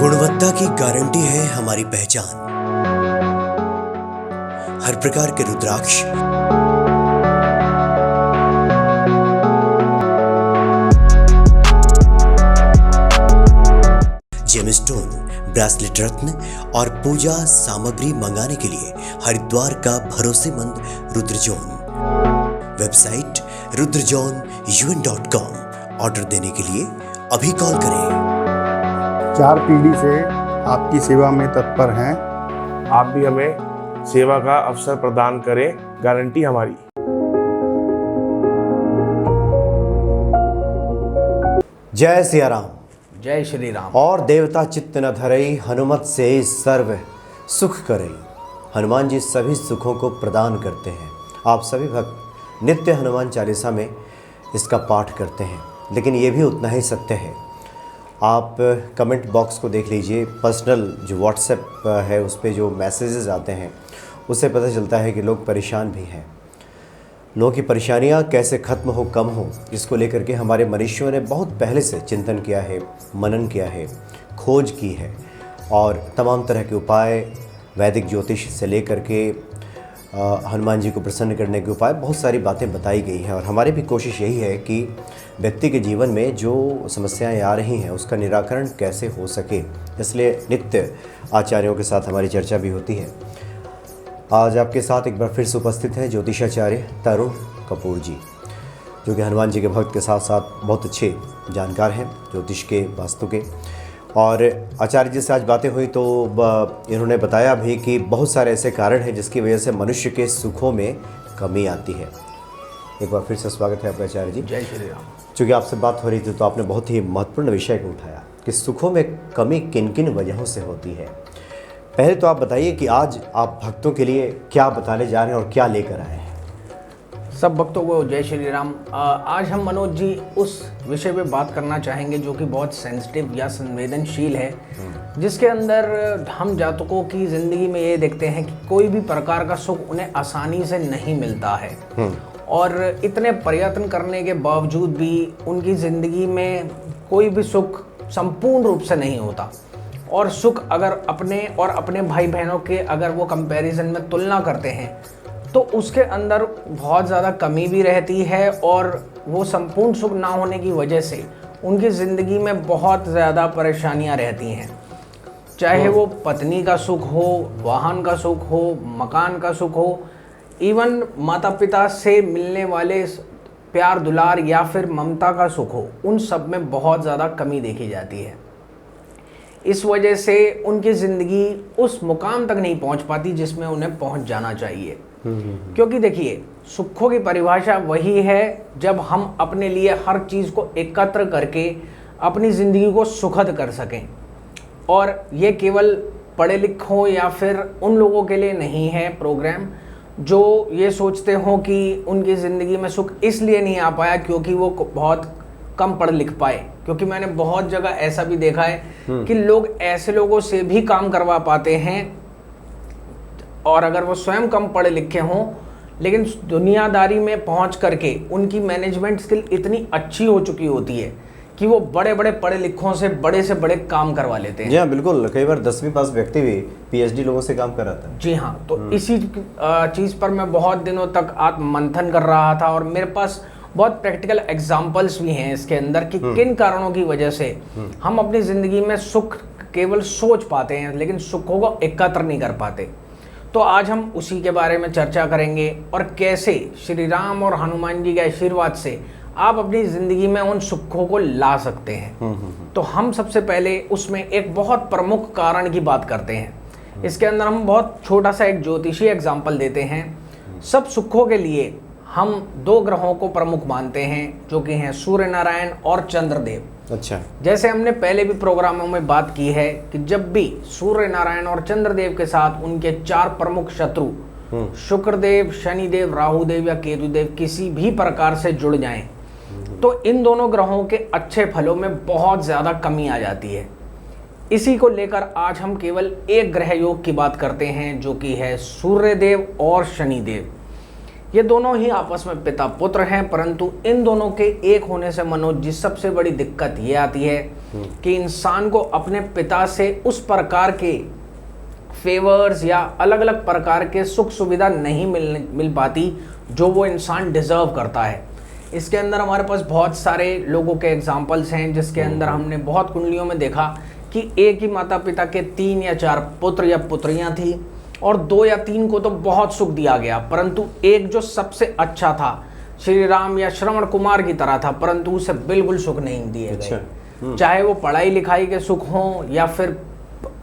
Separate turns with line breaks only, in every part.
गुणवत्ता की गारंटी है हमारी पहचान। हर प्रकार के रुद्राक्ष, जेमस्टोन, ब्रेसलेट रत्न और पूजा सामग्री मंगाने के लिए हरिद्वार का भरोसेमंद रुद्रजोन। Website rudrajon.com। ऑर्डर देने के लिए अभी कॉल करें।
4 पीढ़ी से आपकी सेवा में तत्पर हैं।
आप भी हमें सेवा का अवसर प्रदान करें, गारंटी हमारी।
जय सिया राम।
जय श्री राम।
और देवता चित्त न धरई, हनुमत से सर्व सुख करई। हनुमान जी सभी सुखों को प्रदान करते हैं। आप सभी भक्त नित्य हनुमान चालीसा में इसका पाठ करते हैं, लेकिन ये भी उतना ही सत्य है। आप कमेंट बॉक्स को देख लीजिए, पर्सनल जो व्हाट्सएप है उस पर जो मैसेजेस आते हैं उससे पता चलता है कि लोग परेशान भी हैं। लोगों की परेशानियां कैसे ख़त्म हो, कम हो, इसको लेकर के हमारे मनीषियों ने बहुत पहले से चिंतन किया है, मनन किया है, खोज की है और तमाम तरह के उपाय, वैदिक ज्योतिष से लेकर के हनुमान जी को प्रसन्न करने के उपाय, बहुत सारी बातें बताई गई हैं। और हमारी भी कोशिश यही है कि व्यक्ति के जीवन में जो समस्याएं आ रही हैं उसका निराकरण कैसे हो सके, इसलिए नित्य आचार्यों के साथ हमारी चर्चा भी होती है। आज आपके साथ एक बार फिर से उपस्थित है ज्योतिषाचार्य तरुण कपूर जी, जो कि हनुमान जी के भक्त के साथ साथ बहुत अच्छे जानकार हैं ज्योतिष के, वास्तु के। और आचार्य जी से आज बातें हुई तो इन्होंने बताया भी कि बहुत सारे ऐसे कारण हैं जिसकी वजह से मनुष्य के सुखों में कमी आती है। एक बार फिर से स्वागत है आपका आचार्य जी।
जय श्री राम।
चूँकि आपसे बात हो रही थी तो आपने बहुत ही महत्वपूर्ण विषय को उठाया कि सुखों में कमी किन किन वजहों से होती है। पहले तो आप बताइए कि आज आप भक्तों के लिए क्या बताने जा रहे हैं और क्या लेकर आए हैं।
सब भक्तों को जय श्री राम। आज हम मनोज जी उस विषय पे बात करना चाहेंगे जो कि बहुत सेंसिटिव या संवेदनशील है, जिसके अंदर हम जातकों की ज़िंदगी में ये देखते हैं कि कोई भी प्रकार का सुख उन्हें आसानी से नहीं मिलता है और इतने प्रयत्न करने के बावजूद भी उनकी ज़िंदगी में कोई भी सुख संपूर्ण रूप से नहीं होता। और सुख अगर अपने और अपने भाई बहनों के अगर वो कंपैरिजन में तुलना करते हैं तो उसके अंदर बहुत ज़्यादा कमी भी रहती है और वो संपूर्ण सुख ना होने की वजह से उनकी ज़िंदगी में बहुत ज़्यादा परेशानियां रहती हैं। चाहे वो पत्नी का सुख हो, वाहन का सुख हो, मकान का सुख हो, इवन माता पिता से मिलने वाले प्यार दुलार या फिर ममता का सुख हो, उन सब में बहुत ज़्यादा कमी देखी जाती है। इस वजह से उनकी ज़िंदगी उस मुकाम तक नहीं पहुंच पाती जिसमें उन्हें पहुंच जाना चाहिए। क्योंकि देखिए, सुखों की परिभाषा वही है जब हम अपने लिए हर चीज़ को एकत्र करके अपनी ज़िंदगी को सुखद कर सकें। और ये केवल पढ़े लिखों या फिर उन लोगों के लिए नहीं है प्रोग्राम जो ये सोचते हों कि उनकी ज़िंदगी में सुख इसलिए नहीं आ पाया क्योंकि वो बहुत कम पढ़ लिख पाए। क्योंकि मैंने बहुत जगह ऐसा भी देखा है कि लोग ऐसे लोगों से भी काम करवा पाते हैं और अगर वो स्वयं कम पढ़े लिखे हों लेकिन दुनियादारी में पहुंच करके उनकी मैनेजमेंट स्किल इतनी अच्छी हो चुकी होती है कि वो बड़े बड़े पढ़े लिखों से बड़े काम करवा लेते हैं।
जी हाँ, बिल्कुल। कई बार 10वीं पास व्यक्ति भी पीएचडी लोगों से काम कर रहा था।
जी हाँ, तो इसी चीज़ पर मैं बहुत दिनों तक आत्म मंथन कर रहा था और मेरे पास बहुत प्रैक्टिकल एग्जाम्पल्स भी हैं इसके अंदर कि किन कारणों की वजह से हम अपनी ज़िंदगी में सुख केवल सोच पाते हैं लेकिन सुखों को एकत्र नहीं कर पाते। तो आज हम उसी के बारे में चर्चा करेंगे और कैसे श्री राम और हनुमान जी के आशीर्वाद से आप अपनी ज़िंदगी में उन सुखों को ला सकते हैं। तो हम सबसे पहले उसमें एक बहुत प्रमुख कारण की बात करते हैं। इसके अंदर हम बहुत छोटा सा एक ज्योतिषीय एग्जाम्पल देते हैं। सब सुखों के लिए हम 2 ग्रहों को प्रमुख मानते हैं जो कि हैं सूर्य नारायण और चंद्रदेव।
अच्छा।
जैसे हमने पहले भी प्रोग्रामों में बात की है कि जब भी सूर्य नारायण और चंद्रदेव के साथ उनके 4 प्रमुख शत्रु शुक्रदेव, शनिदेव, राहुदेव या केतुदेव किसी भी प्रकार से जुड़ जाएं तो इन दोनों ग्रहों के अच्छे फलों में बहुत ज़्यादा कमी आ जाती है। इसी को लेकर आज हम केवल एक ग्रह योग की बात करते हैं जो कि है सूर्यदेव और शनिदेव। ये दोनों ही आपस में पिता पुत्र हैं, परंतु इन दोनों के एक होने से मनोज जी सबसे बड़ी दिक्कत ये आती है कि इंसान को अपने पिता से उस प्रकार के फेवर्स या अलग अलग प्रकार के सुख सुविधा नहीं मिल पाती जो वो इंसान डिज़र्व करता है। इसके अंदर हमारे पास बहुत सारे लोगों के एग्जाम्पल्स हैं, जिसके अंदर हमने बहुत कुंडलियों में देखा कि एक ही माता पिता के 3 या 4 पुत्र या पुत्रियां थी और 2 या 3 को तो बहुत सुख दिया गया, परंतु एक जो सबसे अच्छा था, श्री राम या श्रवण कुमार की तरह था, परंतु उसे बिल्कुल सुख नहीं दिए गए। चाहे वो पढ़ाई लिखाई के सुख हो या फिर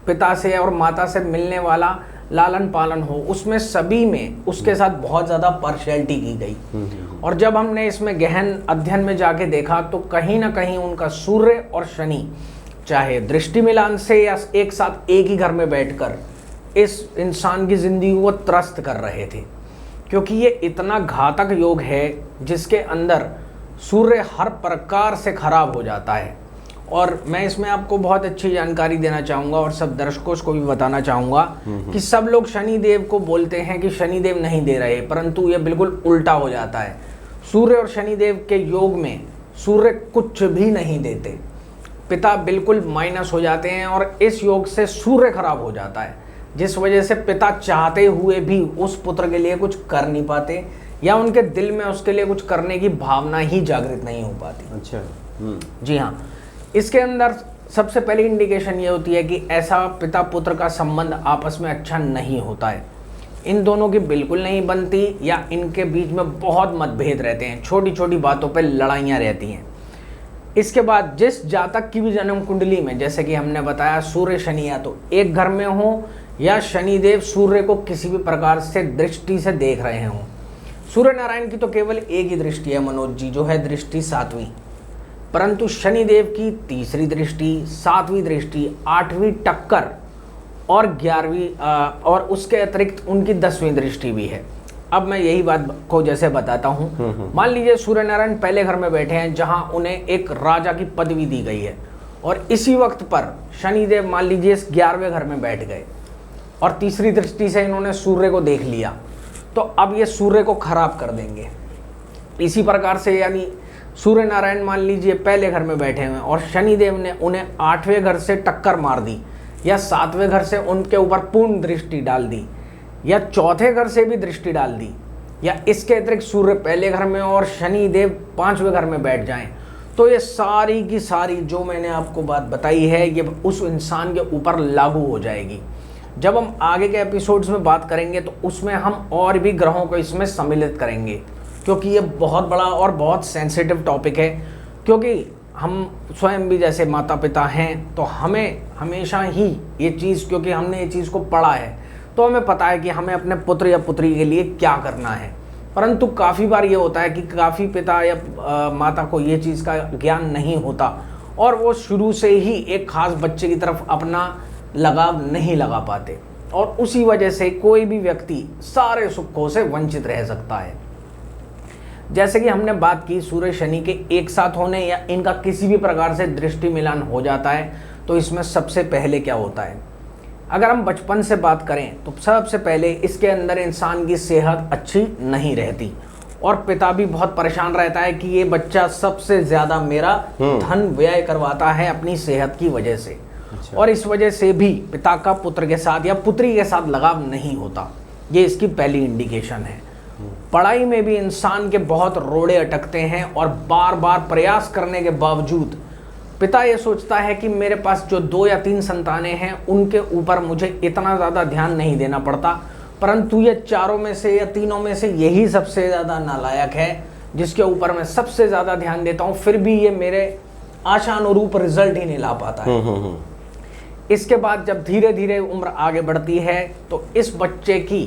पिता से और माता से मिलने वाला लालन पालन हो, उसमें सभी में उसके साथ बहुत ज़्यादा पार्शियलिटी की गई। और जब हमने इसमें गहन अध्ययन में जाके देखा तो कहीं ना कहीं उनका सूर्य और शनि, चाहे दृष्टि मिलान से या एक साथ एक ही घर में बैठकर इस इंसान की ज़िंदगी को त्रस्त कर रहे थे, क्योंकि ये इतना घातक योग है जिसके अंदर सूर्य हर प्रकार से खराब हो जाता है। और मैं इसमें आपको बहुत अच्छी जानकारी देना चाहूँगा और सब दर्शकों को भी बताना चाहूँगा कि सब लोग शनिदेव को बोलते हैं कि शनिदेव नहीं दे रहे, परंतु ये बिल्कुल उल्टा हो जाता है। सूर्य और शनिदेव के योग में सूर्य कुछ भी नहीं देते, पिता बिल्कुल माइनस हो जाते हैं और इस योग से सूर्य खराब हो जाता है, जिस वजह से पिता चाहते हुए भी उस पुत्र के लिए कुछ कर नहीं पाते या उनके दिल में उसके लिए कुछ करने की भावना ही जागृत नहीं हो पाती।
अच्छा।
जी हाँ, इसके अंदर सबसे पहली इंडिकेशन ये होती है कि ऐसा पिता पुत्र का संबंध आपस में अच्छा नहीं होता है, इन दोनों की बिल्कुल नहीं बनती या इनके बीच में बहुत मतभेद रहते हैं, छोटी छोटी बातों पर लड़ाइयाँ रहती हैं। इसके बाद जिस जातक की भी जन्म कुंडली में, जैसे कि हमने बताया, सूर्य शनि या तो एक घर में हो या शनिदेव सूर्य को किसी भी प्रकार से दृष्टि से देख रहे हों। सूर्य नारायण की तो केवल एक ही दृष्टि है मनोज जी, जो है दृष्टि 7वीं, परंतु शनिदेव की 3री दृष्टि, 7वीं दृष्टि, 8वीं टक्कर और 11वीं और उसके अतिरिक्त उनकी 10वीं दृष्टि भी है। अब मैं यही बात को जैसे बताता हूँ। मान लीजिए सूर्य नारायण पहले घर में बैठे हैं जहाँ उन्हें एक राजा की पदवी दी गई है, और इसी वक्त पर शनिदेव मान लीजिए इस 11वें घर में बैठ गए और 3री दृष्टि से इन्होंने सूर्य को देख लिया, तो अब ये सूर्य को खराब कर देंगे। इसी प्रकार से यानी सूर्य नारायण मान लीजिए पहले घर में बैठे हुए और शनिदेव ने उन्हें 8वें घर से टक्कर मार दी या 7वें घर से उनके ऊपर पूर्ण दृष्टि डाल दी या 4थे घर से भी दृष्टि डाल दी, या इसके अतिरिक्त सूर्य पहले घर में और शनिदेव 5वें घर में बैठ जाएं, तो ये सारी की सारी जो मैंने आपको बात बताई है ये उस इंसान के ऊपर लागू हो जाएगी। जब हम आगे के एपिसोड्स में बात करेंगे तो उसमें हम और भी ग्रहों को इसमें सम्मिलित करेंगे, क्योंकि ये बहुत बड़ा और बहुत सेंसिटिव टॉपिक है। क्योंकि हम स्वयं भी जैसे माता पिता हैं तो हमें हमेशा ही ये चीज़, क्योंकि हमने ये चीज़ को पढ़ा है तो हमें पता है कि हमें अपने पुत्र या पुत्री के लिए क्या करना है। परंतु काफ़ी बार ये होता है कि काफ़ी पिता या माता को ये चीज़ का ज्ञान नहीं होता और वो शुरू से ही एक ख़ास बच्चे की तरफ अपना लगाव नहीं लगा पाते, और उसी वजह से कोई भी व्यक्ति सारे सुखों से वंचित रह सकता है। जैसे कि हमने बात की सूर्य शनि के एक साथ होने या इनका किसी भी प्रकार से दृष्टि मिलान हो जाता है, तो इसमें सबसे पहले क्या होता है, अगर हम बचपन से बात करें तो सबसे पहले इसके अंदर इंसान की सेहत अच्छी नहीं रहती और पिता भी बहुत परेशान रहता है कि ये बच्चा सबसे ज़्यादा मेरा धन व्यय करवाता है अपनी सेहत की वजह से। अच्छा। और इस वजह से भी पिता का पुत्र के साथ या पुत्री के साथ लगाव नहीं होता, ये इसकी पहली इंडिकेशन है। पढ़ाई में भी इंसान के बहुत रोड़े अटकते हैं और बार बार प्रयास करने के बावजूद पिता ये सोचता है कि मेरे पास जो 2 या 3 संतानें हैं उनके ऊपर मुझे इतना ज़्यादा ध्यान नहीं देना पड़ता, परंतु ये 4 में से या 3 में से यही सबसे ज़्यादा नालायक है जिसके ऊपर मैं सबसे ज़्यादा ध्यान देता हूँ, फिर भी ये मेरे आशानुरूप रिजल्ट ही नहीं ला पाता है। इसके बाद जब धीरे धीरे उम्र आगे बढ़ती है तो इस बच्चे की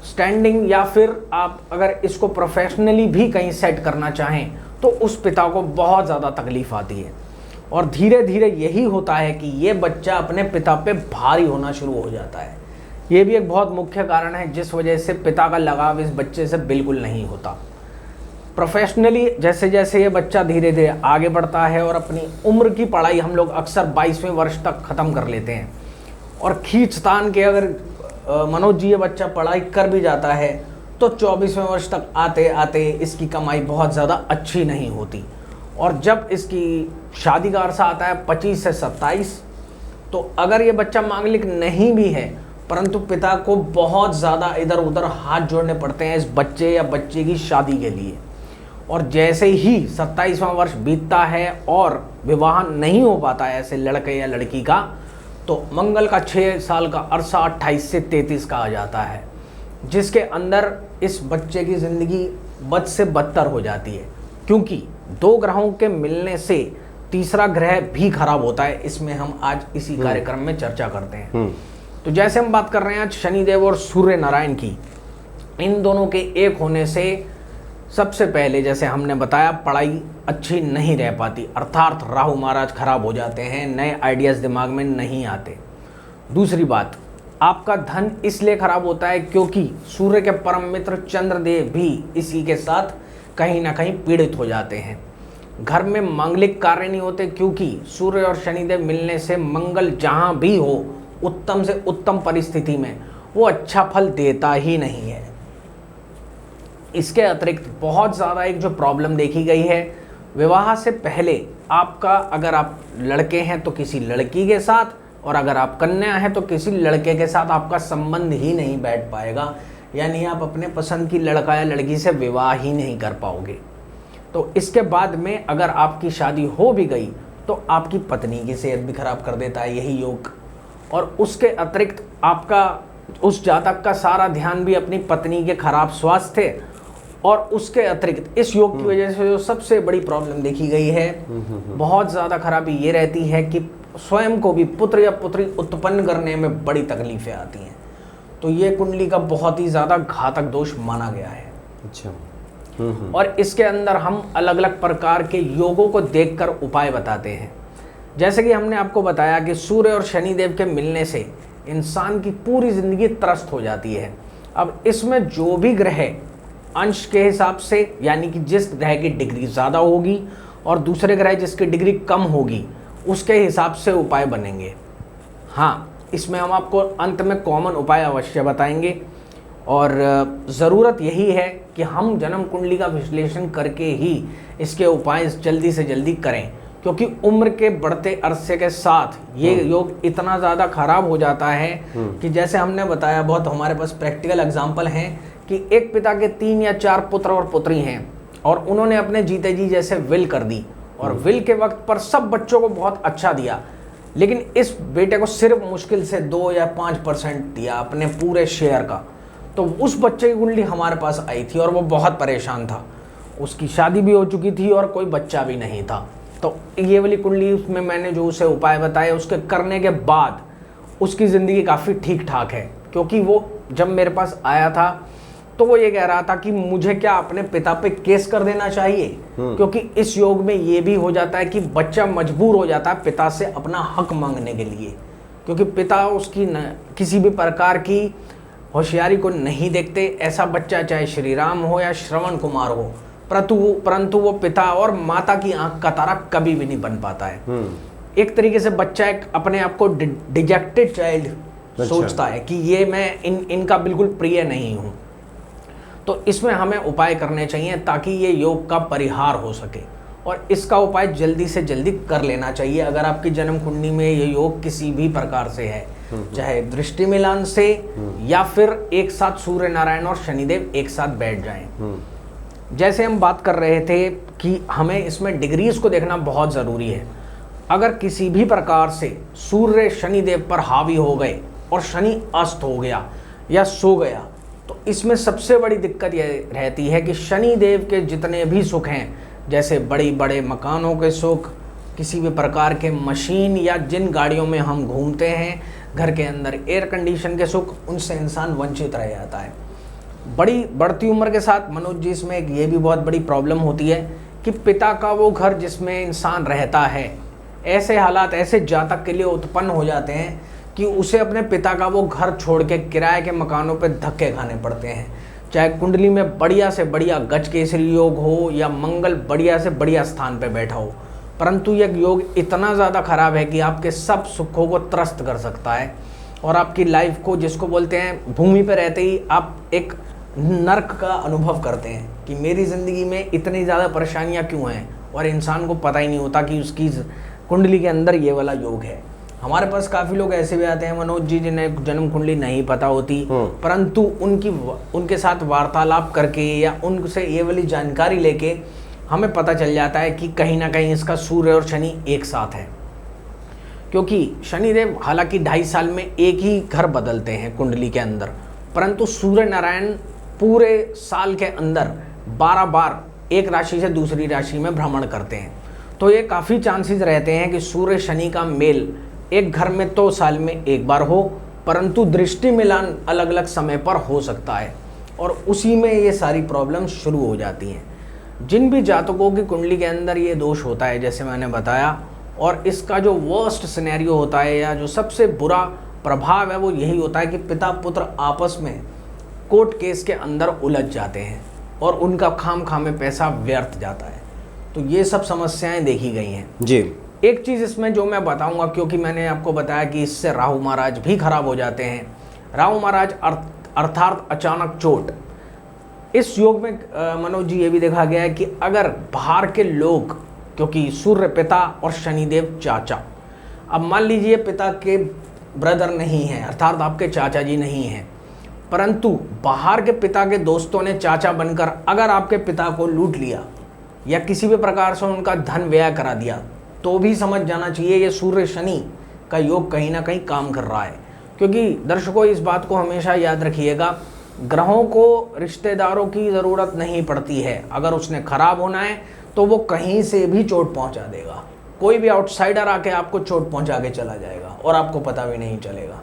स्टैंडिंग या फिर आप अगर इसको प्रोफेशनली भी कहीं सेट करना चाहें तो उस पिता को बहुत ज़्यादा तकलीफ आती है, और धीरे धीरे यही होता है कि ये बच्चा अपने पिता पे भारी होना शुरू हो जाता है। ये भी एक बहुत मुख्य कारण है जिस वजह से पिता का लगाव इस बच्चे से बिल्कुल नहीं होता। प्रोफेशनली जैसे जैसे ये बच्चा धीरे धीरे आगे बढ़ता है और अपनी उम्र की पढ़ाई हम लोग अक्सर 22वें वर्ष तक ख़त्म कर लेते हैं, और खींचतान के अगर मनोज जी ये बच्चा पढ़ाई कर भी जाता है तो 24वें वर्ष तक आते आते इसकी कमाई बहुत ज़्यादा अच्छी नहीं होती, और जब इसकी शादी का अरसा आता है 25 से 27, तो अगर ये बच्चा मांगलिक नहीं भी है परंतु पिता को बहुत ज़्यादा इधर उधर हाथ जोड़ने पड़ते हैं इस बच्चे या बच्चे की शादी के लिए। और जैसे ही 27वां वर्ष बीतता है और विवाह नहीं हो पाता है ऐसे लड़के या लड़की का, तो मंगल का 6 साल का अरसा 28 से 33 का आ जाता है, जिसके अंदर इस बच्चे की ज़िंदगी बद से बदतर हो जाती है, क्योंकि 2 ग्रहों के मिलने से तीसरा ग्रह भी खराब होता है। इसमें हम आज इसी कार्यक्रम में चर्चा करते हैं। तो जैसे हम बात कर रहे हैं आज शनिदेव और सूर्य नारायण की, इन दोनों के एक होने से सबसे पहले जैसे हमने बताया पढ़ाई अच्छी नहीं रह पाती, अर्थात राहु महाराज खराब हो जाते हैं, नए आइडियाज़ दिमाग में नहीं आते। दूसरी बात, आपका धन इसलिए खराब होता है क्योंकि सूर्य के परम मित्र चंद्रदेव भी इसी के साथ कहीं ना कहीं पीड़ित हो जाते हैं। घर में मांगलिक कार्य नहीं होते क्योंकि सूर्य और शनिदेव मिलने से मंगल जहाँ भी हो उत्तम से उत्तम परिस्थिति में वो अच्छा फल देता ही नहीं है। इसके अतिरिक्त बहुत ज़्यादा एक जो प्रॉब्लम देखी गई है, विवाह से पहले आपका, अगर आप लड़के हैं तो किसी लड़की के साथ, और अगर आप कन्या हैं तो किसी लड़के के साथ आपका संबंध ही नहीं बैठ पाएगा, यानी आप अपने पसंद की लड़का या लड़की से विवाह ही नहीं कर पाओगे। तो इसके बाद में अगर आपकी शादी हो भी गई तो आपकी पत्नी की सेहत भी खराब कर देता है यही योग, और उसके अतिरिक्त आपका उस जातक का सारा ध्यान भी अपनी पत्नी के खराब स्वास्थ्य, और उसके अतिरिक्त इस योग की वजह से जो सबसे बड़ी प्रॉब्लम देखी गई है, बहुत ज़्यादा खराबी ये रहती है कि स्वयं को भी पुत्र या पुत्री उत्पन्न करने में बड़ी तकलीफें आती हैं। तो ये कुंडली का बहुत ही ज़्यादा घातक दोष माना गया है।
अच्छा।
और इसके अंदर हम अलग अलग प्रकार के योगों को देखकर उपाय बताते हैं। जैसे कि हमने आपको बताया कि सूर्य और शनिदेव के मिलने से इंसान की पूरी ज़िंदगी त्रस्त हो जाती है। अब इसमें जो भी ग्रह अंश के हिसाब से, यानी कि जिस ग्रह की डिग्री ज़्यादा होगी और दूसरे ग्रह जिसकी डिग्री कम होगी, उसके हिसाब से उपाय बनेंगे। हाँ, इसमें हम आपको अंत में कॉमन उपाय अवश्य बताएंगे, और ज़रूरत यही है कि हम जन्म कुंडली का विश्लेषण करके ही इसके उपाय जल्दी से जल्दी करें, क्योंकि उम्र के बढ़ते अरसे के साथ ये योग इतना ज़्यादा खराब हो जाता है कि जैसे हमने बताया, बहुत हमारे पास प्रैक्टिकल एग्जाम्पल हैं कि एक पिता के 3 या 4 पुत्र और पुत्री हैं, और उन्होंने अपने जीते जी जैसे विल कर दी, और विल के वक्त पर सब बच्चों को बहुत अच्छा दिया, लेकिन इस बेटे को सिर्फ मुश्किल से 2 या 5% दिया अपने पूरे शेयर का। तो उस बच्चे की कुंडली हमारे पास आई थी और वो बहुत परेशान था, उसकी शादी भी हो चुकी थी और कोई बच्चा भी नहीं था। तो ये वाली कुंडली, उसमें मैंने जो उसे उपाय बताए उसके करने के बाद उसकी ज़िंदगी काफ़ी ठीक ठाक है, क्योंकि वो जब मेरे पास आया था तो वो ये कह रहा था कि मुझे क्या अपने पिता पे केस कर देना चाहिए, क्योंकि इस योग में ये भी हो जाता है कि बच्चा मजबूर हो जाता है पिता से अपना हक मांगने के लिए, क्योंकि पिता उसकी किसी भी प्रकार की होशियारी को नहीं देखते। ऐसा बच्चा चाहे श्री राम हो या श्रवण कुमार हो, परंतु वो पिता और माता की आंख का तारा कभी भी नहीं बन पाता है। एक तरीके से बच्चा एक अपने आप को डिजेक्टेड चाइल्ड सोचता है कि ये मैं इनका बिल्कुल प्रिय नहीं हूँ। तो इसमें हमें उपाय करने चाहिए ताकि ये योग का परिहार हो सके, और इसका उपाय जल्दी से जल्दी कर लेना चाहिए। अगर आपकी जन्म कुंडली में ये योग किसी भी प्रकार से है, चाहे दृष्टि मिलान से या फिर एक साथ सूर्य नारायण और शनिदेव एक साथ बैठ जाएं। जैसे हम बात कर रहे थे कि हमें इसमें डिग्रीज को देखना बहुत ज़रूरी है। अगर किसी भी प्रकार से सूर्य शनिदेव पर हावी हो गए और शनि अस्त हो गया या सो गया, तो इसमें सबसे बड़ी दिक्कत यह रहती है कि शनिदेव के जितने भी सुख हैं, जैसे बड़े बड़े मकानों के सुख, किसी भी प्रकार के मशीन या जिन गाड़ियों में हम घूमते हैं, घर के अंदर एयर कंडीशन के सुख, उनसे इंसान वंचित रह जाता है। बढ़ती उम्र के साथ मनोज जी इसमें एक ये भी बहुत बड़ी प्रॉब्लम होती है कि पिता का वो घर जिसमें इंसान रहता है, ऐसे हालात ऐसे जातक के लिए उत्पन्न हो जाते हैं कि उसे अपने पिता का वो घर छोड़ के किराए के मकानों पे धक्के खाने पड़ते हैं। चाहे कुंडली में बढ़िया से बढ़िया गज केसरी योग हो या मंगल बढ़िया से बढ़िया स्थान पे बैठा हो, परंतु यह योग इतना ज़्यादा खराब है कि आपके सब सुखों को त्रस्त कर सकता है, और आपकी लाइफ को, जिसको बोलते हैं भूमि पर रहते ही आप एक नर्क का अनुभव करते हैं कि मेरी ज़िंदगी में इतनी ज़्यादा परेशानियाँ क्यों हैं, और इंसान को पता ही नहीं होता कि उसकी कुंडली के अंदर ये वाला योग है। हमारे पास काफ़ी लोग ऐसे भी आते हैं मनोज जी जिन्हें जन्म कुंडली नहीं पता होती, परंतु उनके साथ वार्तालाप करके या उनसे ये वाली जानकारी लेके हमें पता चल जाता है कि कहीं ना कहीं इसका सूर्य और शनि एक साथ है। क्योंकि शनिदेव हालांकि 2.5 साल में एक ही घर बदलते हैं कुंडली के अंदर, परंतु सूर्य नारायण पूरे साल के अंदर 12 बार एक राशि से दूसरी राशि में भ्रमण करते हैं। तो ये काफ़ी चांसेस रहते हैं कि सूर्य शनि का मेल एक घर में तो साल में एक बार हो, परंतु दृष्टि मिलान अलग अलग समय पर हो सकता है और उसी में ये सारी प्रॉब्लम शुरू हो जाती हैं। जिन भी जातकों की कुंडली के अंदर ये दोष होता है जैसे मैंने बताया, और इसका जो वर्स्ट सिनेरियो होता है या जो सबसे बुरा प्रभाव है वो यही होता है कि पिता पुत्र आपस में कोर्ट केस के अंदर उलझ जाते हैं और उनका खाम में पैसा व्यर्थ जाता है। तो ये सब समस्याएं देखी गई हैं
जी।
एक चीज़ इसमें जो मैं बताऊंगा, क्योंकि मैंने आपको बताया कि इससे राहु महाराज भी खराब हो जाते हैं। राहु महाराज अर्थात अचानक चोट। इस योग में मनोज जी ये भी देखा गया है कि अगर बाहर के लोग, क्योंकि सूर्य पिता और शनिदेव चाचा, अब मान लीजिए पिता के ब्रदर नहीं हैं अर्थात आपके चाचा जी नहीं हैं, परंतु बाहर के पिता के दोस्तों ने चाचा बनकर अगर आपके पिता को लूट लिया या किसी भी प्रकार से उनका धन व्यय करा दिया, तो भी समझ जाना चाहिए ये सूर्य शनि का योग कहीं ना कहीं काम कर रहा है। क्योंकि दर्शकों इस बात को हमेशा याद रखिएगा, ग्रहों को रिश्तेदारों की ज़रूरत नहीं पड़ती है। अगर उसने खराब होना है तो वो कहीं से भी चोट पहुंचा देगा। कोई भी आउटसाइडर आके आपको चोट पहुंचा के चला जाएगा और आपको पता भी नहीं चलेगा।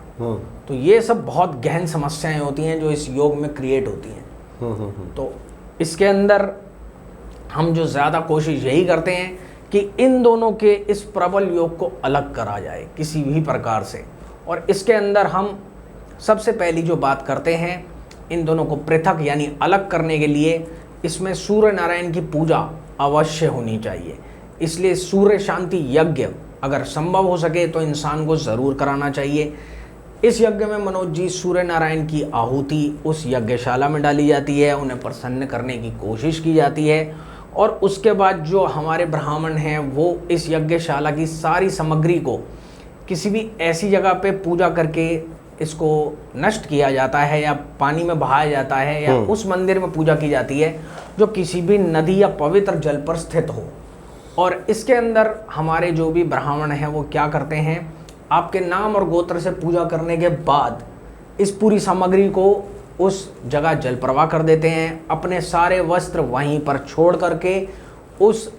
तो ये सब बहुत गहन समस्याएं होती हैं जो इस योग में क्रिएट होती हैं। तो इसके अंदर हम जो ज़्यादा कोशिश यही करते हैं कि इन दोनों के इस प्रबल योग को अलग करा जाए किसी भी प्रकार से। और इसके अंदर हम सबसे पहली जो बात करते हैं, इन दोनों को पृथक यानी अलग करने के लिए इसमें सूर्य नारायण की पूजा अवश्य होनी चाहिए। इसलिए सूर्य शांति यज्ञ अगर संभव हो सके तो इंसान को ज़रूर कराना चाहिए। इस यज्ञ में मनोज जी सूर्य नारायण की आहुति उस यज्ञशाला में डाली जाती है, उन्हें प्रसन्न करने की कोशिश की जाती है और उसके बाद जो हमारे ब्राह्मण हैं वो इस यज्ञशाला की सारी सामग्री को किसी भी ऐसी जगह पे पूजा करके इसको नष्ट किया जाता है या पानी में बहाया जाता है या उस मंदिर में पूजा की जाती है जो किसी भी नदी या पवित्र जल पर स्थित हो। और इसके अंदर हमारे जो भी ब्राह्मण हैं वो क्या करते हैं, आपके नाम और गोत्र से पूजा करने के बाद इस पूरी सामग्री को उस जगह जल प्रवाह कर देते हैं। अपने सारे वस्त्र वहीं पर छोड़ करके उस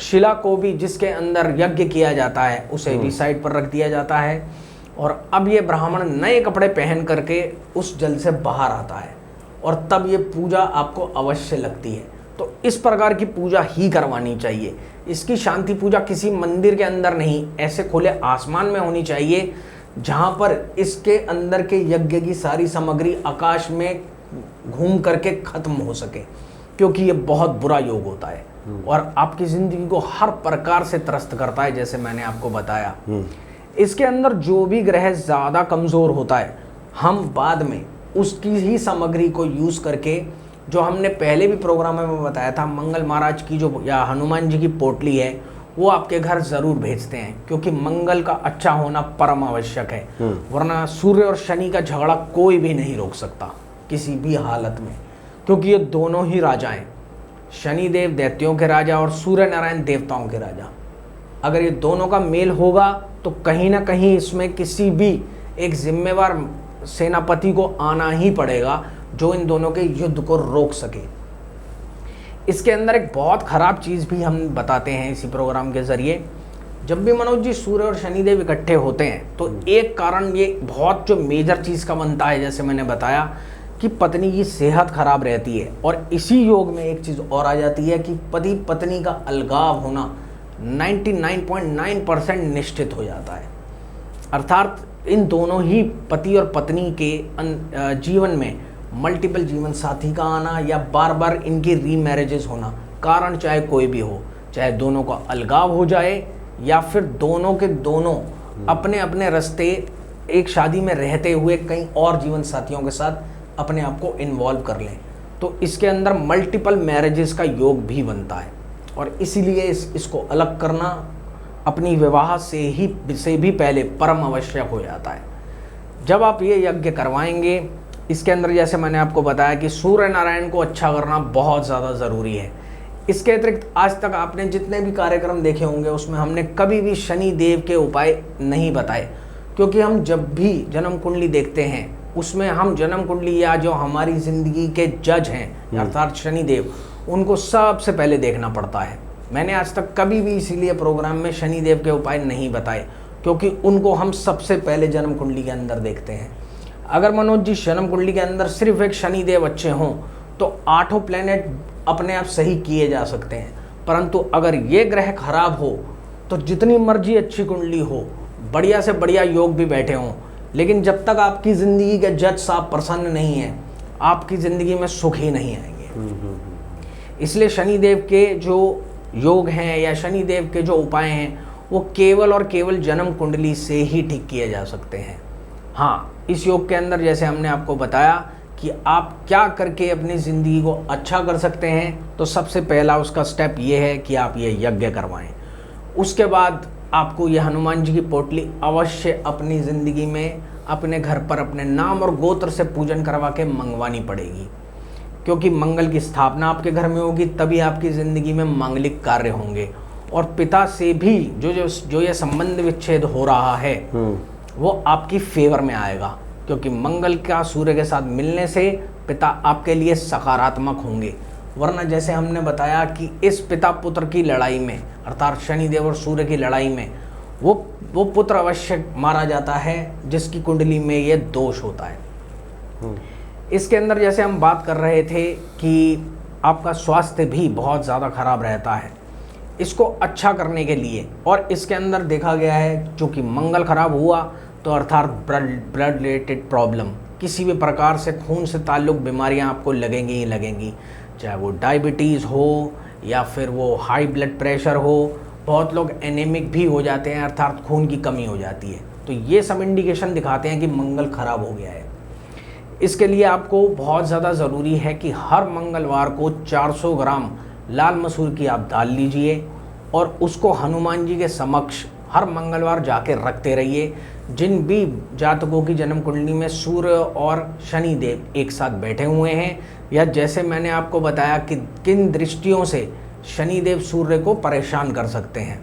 शिला को भी जिसके अंदर यज्ञ किया जाता है उसे भी साइड पर रख दिया जाता है और अब ये ब्राह्मण नए कपड़े पहन करके उस जल से बाहर आता है और तब ये पूजा आपको अवश्य लगती है। तो इस प्रकार की पूजा ही करवानी चाहिए। इसकी शांति पूजा किसी मंदिर के अंदर नहीं, ऐसे खुले आसमान में होनी चाहिए जहाँ पर इसके अंदर के यज्ञ की सारी सामग्री आकाश में घूम करके खत्म हो सके, क्योंकि ये बहुत बुरा योग होता है और आपकी ज़िंदगी को हर प्रकार से त्रस्त करता है। जैसे मैंने आपको बताया, इसके अंदर जो भी ग्रह ज़्यादा कमज़ोर होता है हम बाद में उसकी ही सामग्री को यूज़ करके, जो हमने पहले भी प्रोग्राम में बताया था, मंगल महाराज की जो या हनुमान जी की पोटली है वो आपके घर ज़रूर भेजते हैं, क्योंकि मंगल का अच्छा होना परम आवश्यक है। वरना सूर्य और शनि का झगड़ा कोई भी नहीं रोक सकता किसी भी हालत में, क्योंकि ये दोनों ही राजा हैं। शनिदेव दैत्यों के राजा और सूर्य नारायण देवताओं के राजा। अगर ये दोनों का मेल होगा तो कहीं ना कहीं इसमें किसी भी एक जिम्मेवार सेनापति को आना ही पड़ेगा जो इन दोनों के युद्ध को रोक सके। इसके अंदर एक बहुत ख़राब चीज़ भी हम बताते हैं इसी प्रोग्राम के ज़रिए। जब भी मनोज जी सूर्य और शनिदेव इकट्ठे होते हैं तो एक कारण ये बहुत जो मेजर चीज़ का बनता है, जैसे मैंने बताया कि पत्नी की सेहत खराब रहती है। और इसी योग में एक चीज़ और आ जाती है कि पति पत्नी का अलगाव होना 99.9% निश्चित हो जाता है। अर्थात इन दोनों ही पति और पत्नी के जीवन में मल्टीपल जीवन साथी का आना या बार बार इनकी रीमैरिजेस होना, कारण चाहे कोई भी हो, चाहे दोनों का अलगाव हो जाए या फिर दोनों के दोनों अपने अपने रास्ते एक शादी में रहते हुए कई और जीवन साथियों के साथ अपने आप को इन्वॉल्व कर लें, तो इसके अंदर मल्टीपल मैरिजेस का योग भी बनता है। और इसीलिए इसको अलग करना अपनी विवाह से भी पहले परम आवश्यक हो जाता है। जब आप ये यज्ञ करवाएंगे, इसके अंदर जैसे मैंने आपको बताया कि सूर्य नारायण को अच्छा करना बहुत ज़्यादा ज़रूरी है। इसके अतिरिक्त आज तक आपने जितने भी कार्यक्रम देखे होंगे उसमें हमने कभी भी शनि देव के उपाय नहीं बताए, क्योंकि हम जब भी जन्म कुंडली देखते हैं उसमें हम जन्म कुंडली या जो हमारी ज़िंदगी के जज हैं अर्थात शनि देव, उनको सबसे पहले देखना पड़ता है। मैंने आज तक कभी भी इसीलिए प्रोग्राम में शनि देव के उपाय नहीं बताए, क्योंकि उनको हम सबसे पहले जन्म कुंडली के अंदर देखते हैं। अगर मनोज जी जन्म कुंडली के अंदर सिर्फ एक शनि देव अच्छे हों तो 8 प्लैनेट अपने आप सही किए जा सकते हैं, परंतु अगर ये ग्रह खराब हो तो जितनी मर्जी अच्छी कुंडली हो, बढ़िया से बढ़िया योग भी बैठे हों, लेकिन जब तक आपकी ज़िंदगी के जज साहब प्रसन्न नहीं है, आपकी ज़िंदगी में सुख ही नहीं आएंगे। इसलिए शनिदेव के जो योग हैं या शनिदेव के जो उपाय हैं वो केवल और केवल जन्म कुंडली से ही ठीक किए जा सकते हैं। हाँ, इस योग के अंदर जैसे हमने आपको बताया कि आप क्या करके अपनी ज़िंदगी को अच्छा कर सकते हैं, तो सबसे पहला उसका स्टेप ये है कि आप ये यज्ञ करवाएं। उसके बाद आपको ये हनुमान जी की पोटली अवश्य अपनी ज़िंदगी में अपने घर पर अपने नाम और गोत्र से पूजन करवा के मंगवानी पड़ेगी, क्योंकि मंगल की स्थापना आपके घर में होगी, तभी आपकी ज़िंदगी में मांगलिक कार्य होंगे। और पिता से भी जो ये संबंध विच्छेद हो रहा है वो आपकी फेवर में आएगा, क्योंकि मंगल का सूर्य के साथ मिलने से पिता आपके लिए सकारात्मक होंगे। वरना जैसे हमने बताया कि इस पिता पुत्र की लड़ाई में अर्थात शनिदेव और सूर्य की लड़ाई में वो पुत्र अवश्य मारा जाता है जिसकी कुंडली में ये दोष होता है। इसके अंदर जैसे हम बात कर रहे थे कि आपका स्वास्थ्य भी बहुत ज़्यादा खराब रहता है, इसको अच्छा करने के लिए, और इसके अंदर देखा गया है चूँकि मंगल खराब हुआ तो अर्थात ब्लड रिलेटेड प्रॉब्लम, किसी भी प्रकार से खून से ताल्लुक़ बीमारियां आपको लगेंगी ही लगेंगी, चाहे वो डायबिटीज़ हो या फिर वो हाई ब्लड प्रेशर हो। बहुत लोग एनीमिक भी हो जाते हैं अर्थात खून की कमी हो जाती है, तो ये सब इंडिकेशन दिखाते हैं कि मंगल खराब हो गया है। इसके लिए आपको बहुत ज़्यादा ज़रूरी है कि हर मंगलवार को 400 ग्राम लाल मसूर की आप दाल लीजिए और उसको हनुमान जी के समक्ष हर मंगलवार जाके रखते रहिए। जिन भी जातकों की जन्म कुंडली में सूर्य और शनि देव एक साथ बैठे हुए हैं, या जैसे मैंने आपको बताया कि किन दृष्टियों से शनि देव सूर्य को परेशान कर सकते हैं,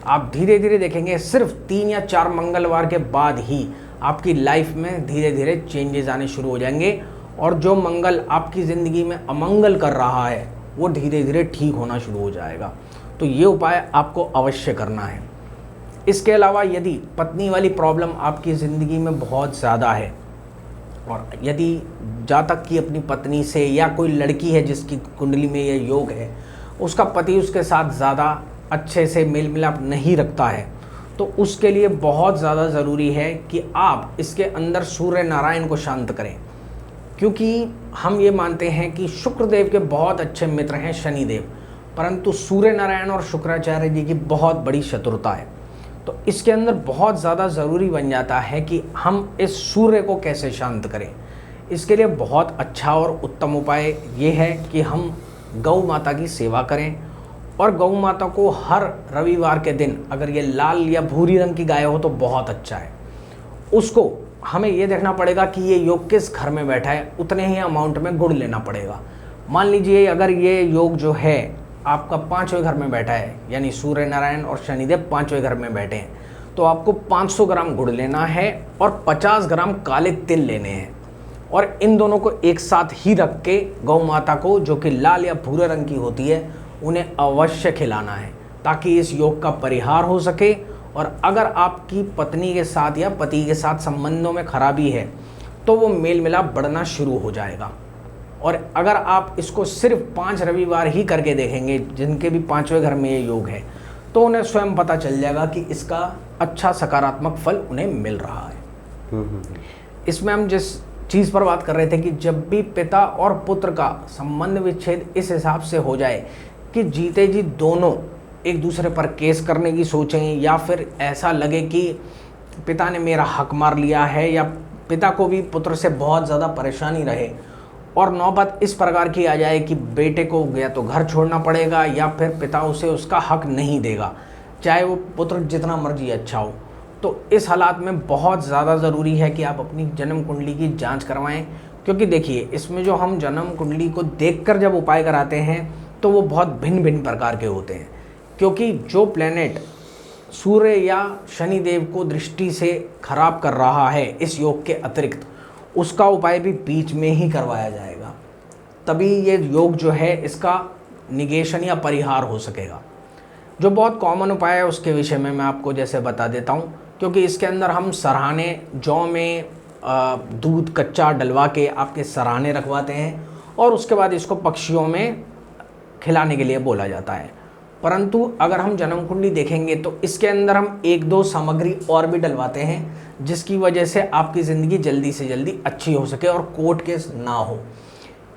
आप धीरे धीरे देखेंगे सिर्फ 3 या 4 मंगलवार के बाद ही आपकी लाइफ में धीरे धीरे चेंजेस आने शुरू हो जाएंगे, और जो मंगल आपकी ज़िंदगी में अमंगल कर रहा है वो धीरे धीरे ठीक होना शुरू हो जाएगा। तो ये उपाय आपको अवश्य करना है। इसके अलावा यदि पत्नी वाली प्रॉब्लम आपकी ज़िंदगी में बहुत ज़्यादा है, और यदि जातक की अपनी पत्नी से या कोई लड़की है जिसकी कुंडली में ये योग है, उसका पति उसके साथ ज़्यादा अच्छे से मेल मिलाप नहीं रखता है, तो उसके लिए बहुत ज़्यादा ज़रूरी है कि आप इसके अंदर सूर्य नारायण को शांत करें, क्योंकि हम ये मानते हैं कि शुक्रदेव के बहुत अच्छे मित्र हैं शनिदेव, परंतु सूर्य नारायण और शुक्राचार्य जी की बहुत बड़ी शत्रुता है। तो इसके अंदर बहुत ज़्यादा ज़रूरी बन जाता है कि हम इस सूर्य को कैसे शांत करें। इसके लिए बहुत अच्छा और उत्तम उपाय ये है कि हम गौ माता की सेवा करें, और गौ माता को हर रविवार के दिन अगर ये लाल या भूरी रंग की गाय हो तो बहुत अच्छा है। उसको हमें ये देखना पड़ेगा कि ये योग किस घर में बैठा है, उतने ही अमाउंट में गुड़ लेना पड़ेगा। मान लीजिए अगर ये योग जो है आपका 5वें घर में बैठा है, यानी सूर्य नारायण और शनिदेव 5वें घर में बैठे हैं, तो आपको 500 ग्राम गुड़ लेना है और 50 ग्राम काले तिल लेने हैं, और इन दोनों को एक साथ ही रख के गौ माता को जो कि लाल या भूरे रंग की होती है उन्हें अवश्य खिलाना है, ताकि इस योग का परिहार हो सके। और अगर आपकी पत्नी के साथ या पति के साथ संबंधों में खराबी है तो वो मेल मिलाप बढ़ना शुरू हो जाएगा। और अगर आप इसको सिर्फ 5 रविवार ही करके देखेंगे जिनके भी 5वें घर में ये योग है, तो उन्हें स्वयं पता चल जाएगा कि इसका अच्छा सकारात्मक फल उन्हें मिल रहा है। इसमें हम जिस चीज़ पर बात कर रहे थे कि जब भी पिता और पुत्र का संबंध विच्छेद इस हिसाब से हो जाए कि जीते जी दोनों एक दूसरे पर केस करने की सोचें, या फिर ऐसा लगे कि पिता ने मेरा हक मार लिया है, या पिता को भी पुत्र से बहुत ज़्यादा परेशानी रहे, और नौबत इस प्रकार की आ जाए कि बेटे को या तो घर छोड़ना पड़ेगा या फिर पिता उसे उसका हक नहीं देगा, चाहे वो पुत्र जितना मर्जी अच्छा हो, तो इस हालात में बहुत ज़्यादा ज़रूरी है कि आप अपनी जन्म कुंडली की जांच करवाएं। क्योंकि देखिए, इसमें जो हम जन्म कुंडली को देखकर जब उपाय कराते हैं तो वो बहुत भिन्न भिन्न प्रकार के होते हैं, क्योंकि जो प्लेनेट सूर्य या शनिदेव को दृष्टि से खराब कर रहा है इस योग के अतिरिक्त, उसका उपाय भी बीच में ही करवाया जाएगा, तभी ये योग जो है इसका निगेशन या परिहार हो सकेगा। जो बहुत कॉमन उपाय है उसके विषय में मैं आपको जैसे बता देता हूँ, क्योंकि इसके अंदर हम सराहने, जौ में दूध कच्चा डलवा के आपके सराहने रखवाते हैं और उसके बाद इसको पक्षियों में खिलाने के लिए बोला जाता है। परंतु अगर हम जन्म कुंडली देखेंगे तो इसके अंदर हम 1-2 सामग्री और भी डलवाते हैं, जिसकी वजह से आपकी ज़िंदगी जल्दी से जल्दी अच्छी हो सके और कोर्ट केस ना हो।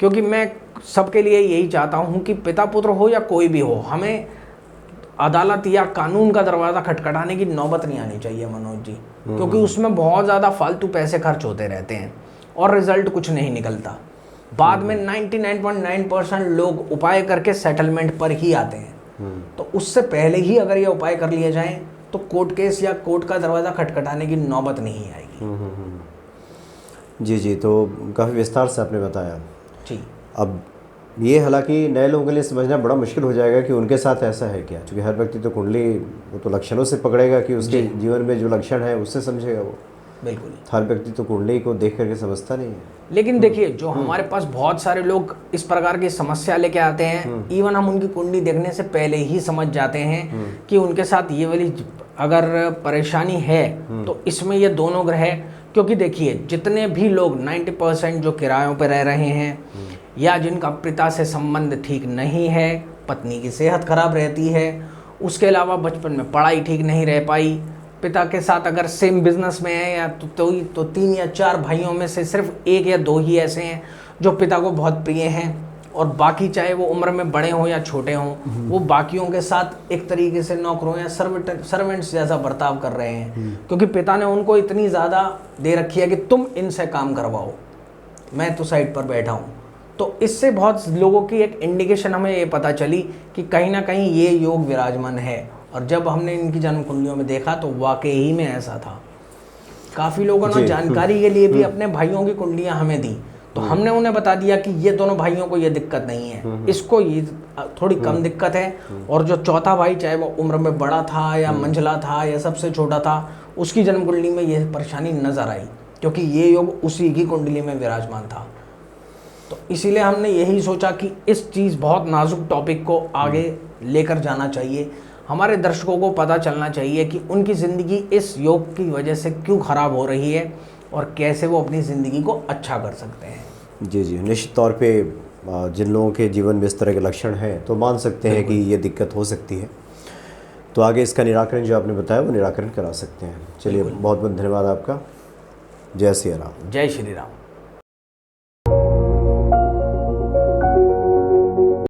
क्योंकि मैं सबके लिए यही चाहता हूँ कि पिता पुत्र हो या कोई भी हो, हमें अदालत या कानून का दरवाज़ा खटखटाने की नौबत नहीं आनी चाहिए मनोज जी, क्योंकि उसमें बहुत ज़्यादा फालतू पैसे खर्च होते रहते हैं और रिजल्ट कुछ नहीं निकलता। बाद में 99.9% लोग उपाय करके सेटलमेंट पर ही आते हैं। तो उससे पहले ही अगर ये उपाय कर लिए जाएं तो कोर्ट केस या कोर्ट का दरवाज़ा खटखटाने की नौबत नहीं आएगी।
जी जी, तो काफ़ी विस्तार से आपने बताया
जी।
अब ये हालांकि नए लोगों के लिए समझना बड़ा मुश्किल हो जाएगा कि उनके साथ ऐसा है क्या, क्योंकि हर व्यक्ति तो कुंडली वो तो लक्षणों से पकड़ेगा कि उसके जीवन में जो लक्षण है उससे समझेगा वो।
बिल्कुल,
हर व्यक्ति तो कुंडली को देख करके समझता नहीं है।
लेकिन देखिए, जो हमारे पास बहुत सारे लोग इस प्रकार की समस्या लेके आते हैं, इवन हम उनकी कुंडली देखने से पहले ही समझ जाते हैं कि उनके साथ ये वाली अगर परेशानी है तो इसमें ये दोनों ग्रह। क्योंकि देखिए, जितने भी लोग 90% जो किरायों पर रह रहे हैं या जिनका पिता से संबंध ठीक नहीं है, पत्नी की सेहत खराब रहती है, उसके अलावा बचपन में पढ़ाई ठीक नहीं रह पाई, पिता के साथ अगर सेम बिजनेस में है या तो 3 या 4 भाइयों में से सिर्फ 1 या 2 ही ऐसे हैं जो पिता को बहुत प्रिय हैं, और बाकी चाहे वो उम्र में बड़े हों या छोटे हों, वो बाकियों के साथ एक तरीके से नौकरों या सर्वेंट्स जैसा बर्ताव कर रहे हैं, क्योंकि पिता ने उनको इतनी ज़्यादा दे रखी है कि तुम इनसे काम करवाओ, मैं तो साइड पर बैठा हूँ। तो इससे बहुत लोगों की एक इंडिकेशन हमें ये पता चली कि कहीं ना कहीं ये योग विराजमान है, और जब हमने इनकी जन्म कुंडलियों में देखा तो वाकई ही में ऐसा था। काफ़ी लोगों ने जानकारी के लिए भी अपने भाइयों की कुंडलियां हमें दी, तो हमने उन्हें बता दिया कि ये दोनों भाइयों को ये दिक्कत नहीं है, इसको ये थोड़ी कम दिक्कत है, और जो चौथा भाई चाहे वो उम्र में बड़ा था या मंझला था या सबसे छोटा था, उसकी जन्म कुंडली में ये परेशानी नजर आई, क्योंकि ये योग उसी की कुंडली में विराजमान था। तो इसीलिए हमने यही सोचा कि इस चीज़ बहुत नाजुक टॉपिक को आगे लेकर जाना चाहिए, हमारे दर्शकों को पता चलना चाहिए कि उनकी ज़िंदगी इस योग की वजह से क्यों ख़राब हो रही है और कैसे वो अपनी ज़िंदगी को अच्छा कर सकते हैं।
जी जी, निश्चित तौर पे जिन लोगों के जीवन में इस तरह के लक्षण हैं तो मान सकते हैं कि ये दिक्कत हो सकती है, तो आगे इसका निराकरण जो आपने बताया वो निराकरण करा सकते हैं। चलिए, बहुत बहुत धन्यवाद आपका। जय श्री राम।
जय श्री राम।